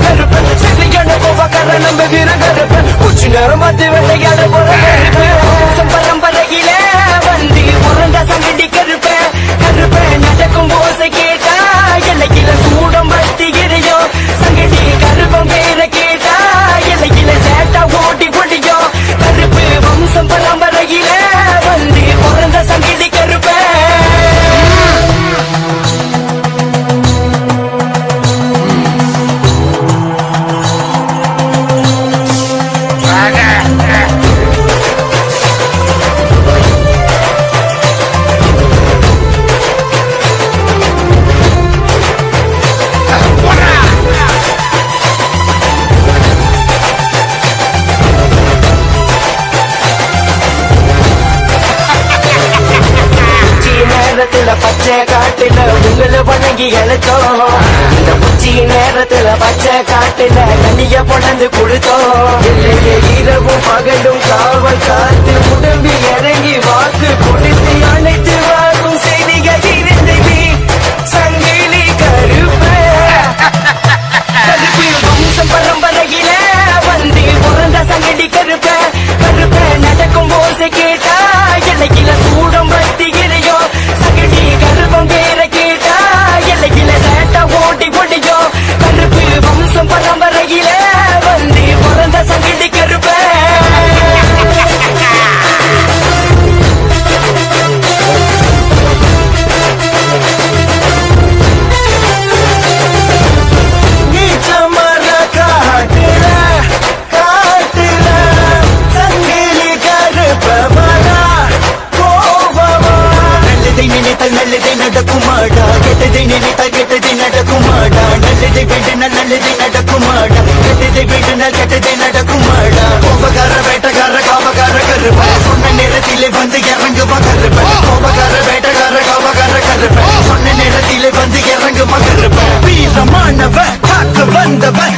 கருப்பன் சரியான கோபக்கார நம்ம வீர கருப்பன் உச்சி நேரம் பார்த்து வெள்ளையாட போற கருப்பன் பரம்பரையில வந்து பிறந்த சங்கடி கருப்பன் கருப்பன் நடக்கும் போசை கேட்டா எல்லையில சூடம் பத்தி எரியோ சங்கடி கருப்பன் பேரை கேட்டா எல்லையில சேட்டா ஓட்டி பொடியோ கருப்பு வம்சம் பரம்பரையில வந்து பிறந்த சங்கடி கருப்பன் பச்சை காட்டுல உங்களை வணங்கி இழைச்சோம் இந்த உச்சி நேரத்துல பச்சை காட்டுல கண்ணிய பொழந்து கொடுத்தோம் இல்லையே இரவும் பகலும் காவல் காத்து உடம்பி இறங்கி வாக்கு கொடுத்து அனைத்து வாக்கும் செய்திகள் இருந்தது சங்கிலி கருப்பு கருப்பு வம்சம் பரம்பரையில வந்து பிறந்த சங்கடி கருப்ப கருப்ப நடக்கும் போசை கேட்டா எல்லையில சூடம் பத்தி எரியோ சங்கடி கருப்பம் பேரை கேட்டா எல்லையில சேட்டா ஓட்டி பொடியோ கருப்பு வம்சம் பரம்பரையில வந்து பிறந்த சங்கடி கருப்ப நல்லதை நடக்குமாடா கெட்டதை நினைத்தால் கெட்டதை நடக்குமாடா நல்லதை வேண்டினால் நல்லதை நடக்குமாடா கெட்டதை வேண்டினால் கெட்டதை நடக்குமாடா கோபக்கார வேட்டக்கார காவக்கார கருப்பன் சொன்ன நேரத்திலே வந்து இறங்குவா கருப்பன் கோபக்கார வேட்டக்கார காவக்கார கருப்பன் சொன்ன நேரத்திலே வந்து இறங்குவா கருப்பன் வீரமானவன் காக்க வந்தவன்